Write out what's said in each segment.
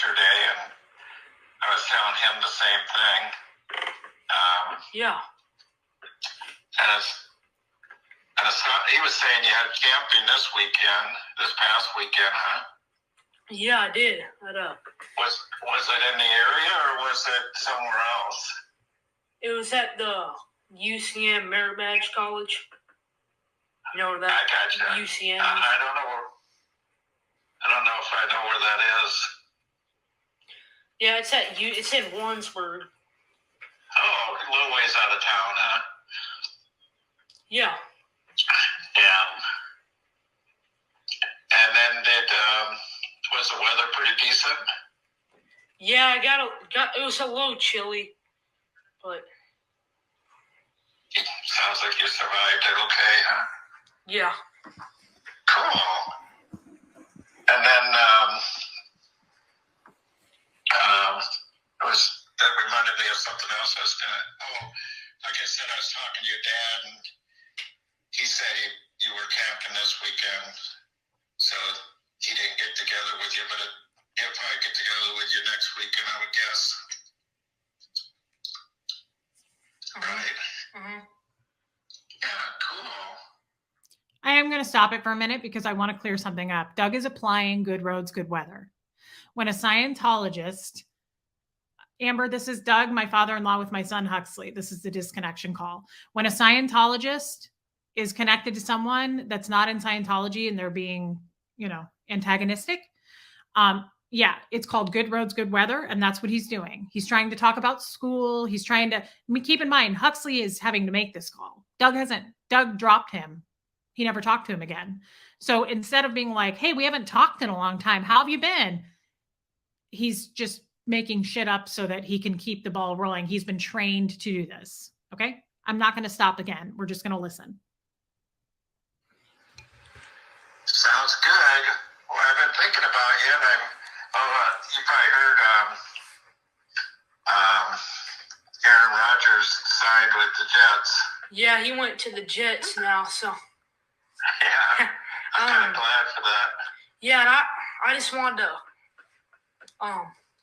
yesterday, and I was telling him the same thing. Yeah. And he was saying you had camping this past weekend, huh? Yeah, I did. Was it in the area or was it somewhere else? It was at the UCM Merit Badge College. You know where that? I gotcha. UCM. I don't know if I know where that is. Yeah, it's in Warrensburg. Oh, a little ways out of town, huh? Yeah. Yeah. And then was the weather pretty decent? Yeah, it was a little chilly, but sounds like you survived it okay, huh? Yeah. Cool. And then that reminded me of something else like I said, I was talking to your dad, and he said you were camping this weekend, so he didn't get together with you, but he'll probably get together with you next weekend, I would guess. Right? Mm-hmm. Yeah, cool. I am going to stop it for a minute because I want to clear something up. Doug is applying good roads, good weather. When a Scientologist, Amber, this is Doug, my father-in-law with my son Huxley. This is the disconnection call. When a Scientologist is connected to someone that's not in Scientology and they're being, antagonistic, yeah, it's called good roads, good weather. And that's what he's doing. He's trying to talk about school. He's trying to keep in mind, Huxley is having to make this call. Doug dropped him. He never talked to him again. So instead of being like, hey, we haven't talked in a long time, how have you been? He's just making shit up so that he can keep the ball rolling. He's been trained to do this. Okay. I'm not going to stop again. We're just going to listen. Sounds good. Well, I've been thinking about you, and you probably heard Aaron Rodgers signed with the Jets. Yeah, he went to the Jets now, so. Yeah, I'm kind of glad for that. Yeah, and I just wanted to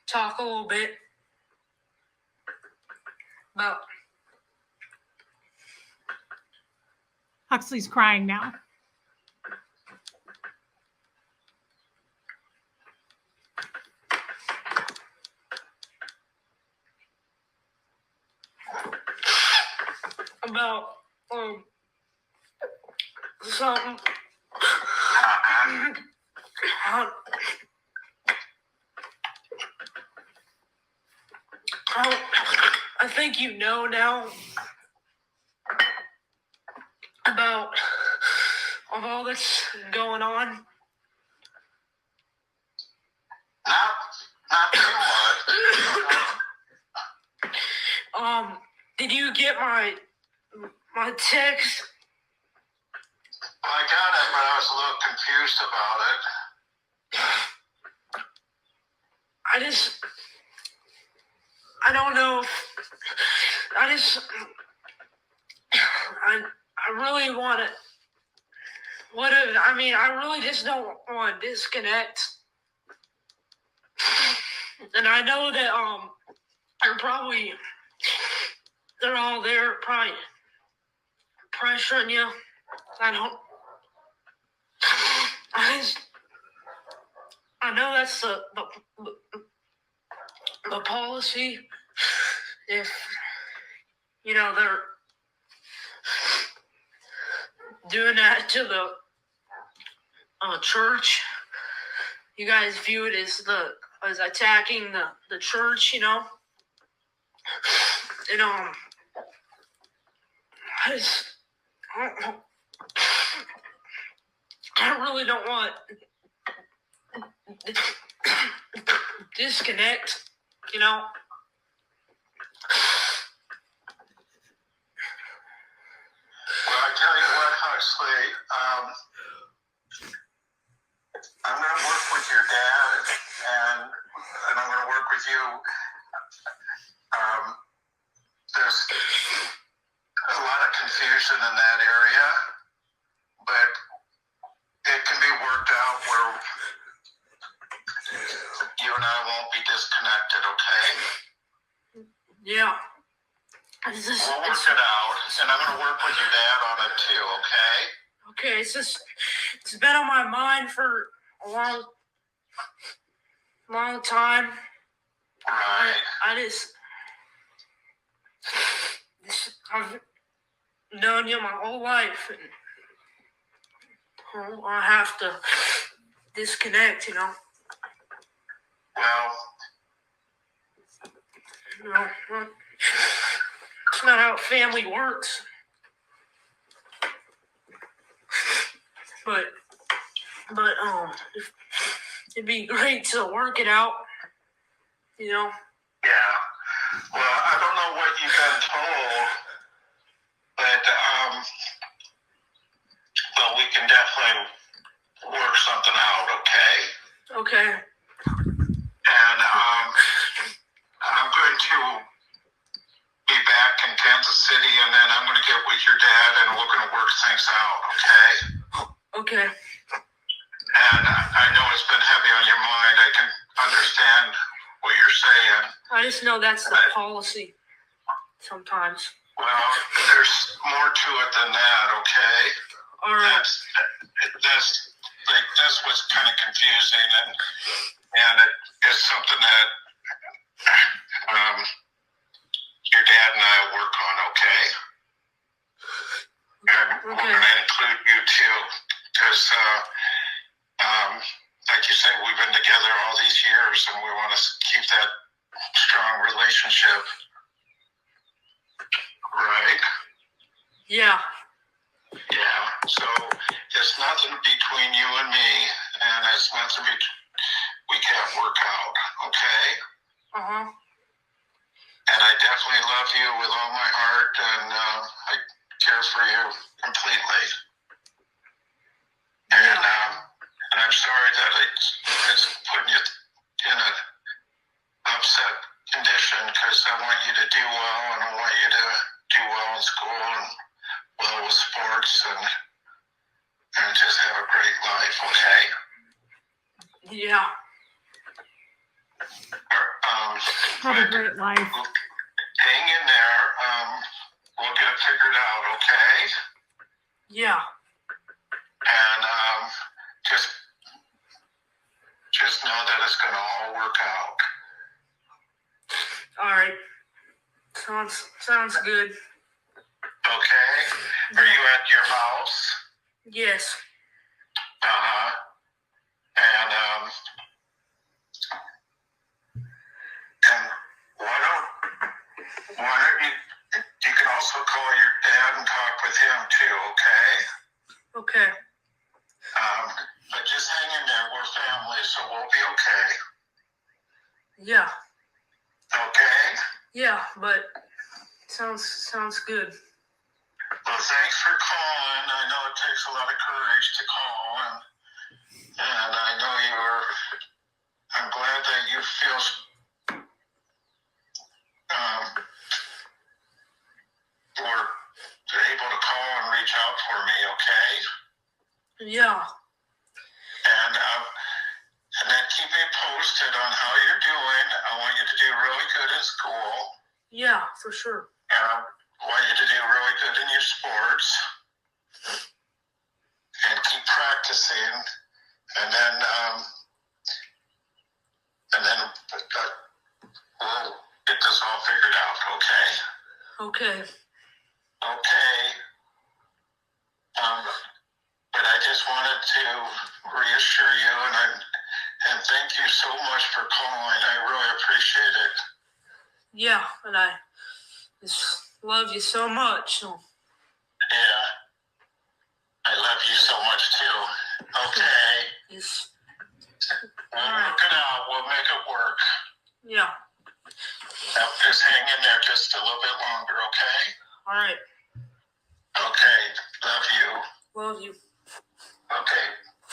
talk a little bit about. Huxley's crying now. About something. I think you know now about all this going on. Not too much. Did you get my text? Well, I got it, but I was a little confused about it. I don't know. I really want to. I really just don't want to disconnect. And I know that they're all there probably pressuring you. I know that's the policy. If they're doing that to the church, you guys view it as attacking the church, and I really don't want disconnect, Well, I tell you what, Huxley, I'm going to work with your dad, and I'm going to work with you. There's a lot of confusion in that area, but it can be worked out where you and I won't be disconnected, okay? Yeah. It's just, We'll work it out, and I'm going to work with your dad on it too, okay? okay, it's been on my mind for a long time. Right. I've known you my whole life, and I have to disconnect, you know. Well, You know, it's not how family works. But it'd be great to work it out, you know. yeah. Well, I don't know what you've been told, but well, we can definitely work something out, okay? Okay. And I'm going to be back in Kansas City, and then I'm going to get with your dad, and we're going to work things out, okay? Okay. And I know it's been heavy on your mind. I can understand what you're saying. I just know that's the policy sometimes. Well, there's more to it than that, okay? All right. That's what's kind of confusing, and it's something that your dad and I work on, okay? And we're going to include you too, because like you say, we've been together all these years, and we want to keep that strong relationship, right? Yeah. Yeah, so there's nothing between you and me, and it's nothing we can't work out, okay? Uh-huh. And I definitely love you with all my heart, and I care for you completely. Yeah. And I'm sorry that it's putting you in an upset condition, because I want you to do well, and I want you to do well in school and well with sports, and just have a great life, okay? Yeah. Have a great life. Hang in there. We'll get it figured out, okay? Yeah. And just know that it's going to all work out. All right. Sounds good. Okay? Are you at your house? Yes. Uh-huh. And why don't you can also call your dad and talk with him too, okay? Okay. But just hang in there. We're family, so we'll be okay. Yeah. Okay? Yeah, but sounds good. Well, thanks for calling. I know it takes a lot of courage to call, and I know I'm glad that you feel were able to call and reach out for me, okay? Yeah. And then keep me posted on how you're doing. I want you to do really good in school. Yeah, for sure. And I want you to do really good in your sports. And keep practicing. And then we'll get this all figured out, okay? Okay. Okay. But I just wanted to reassure you, and thank you so much for calling. I really appreciate it. Yeah, and I just love you so much. So. Yeah. I love you so much too. Okay. Yes. We'll work it out. We'll make it work. Yeah. Now, just hang in there just a little bit longer, okay? All right. Okay. Love you. Love you. Okay.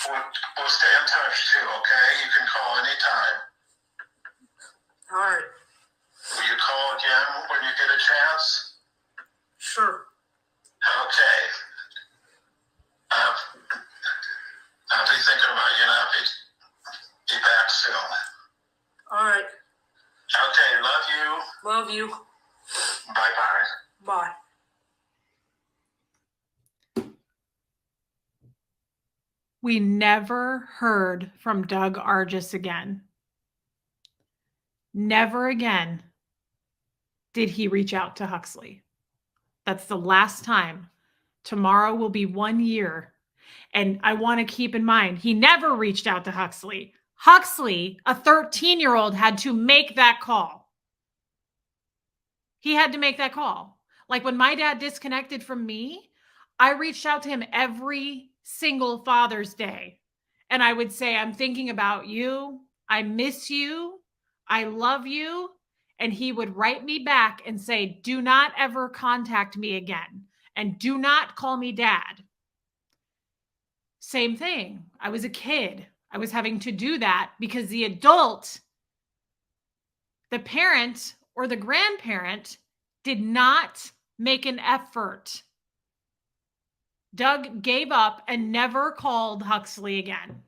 We'll stay in touch too, okay? You can call anytime. All right. Will you call again when you get a chance? Sure. Okay. I'll be thinking about you, and I'll be back soon. All right. Love you. Bye-bye. Bye. We never heard from Doug Argis again. Never again did he reach out to Huxley. That's the last time. Tomorrow will be 1 year. And I want to keep in mind, he never reached out to Huxley. Huxley, a 13-year-old, had to make that call. He had to make that call. Like when my dad disconnected from me, I reached out to him every single Father's Day. And I would say, I'm thinking about you. I miss you. I love you. And he would write me back and say, do not ever contact me again. And do not call me dad. Same thing. I was a kid. I was having to do that because the adult, the parent or the grandparent, did not make an effort. Doug gave up and never called Huxley again.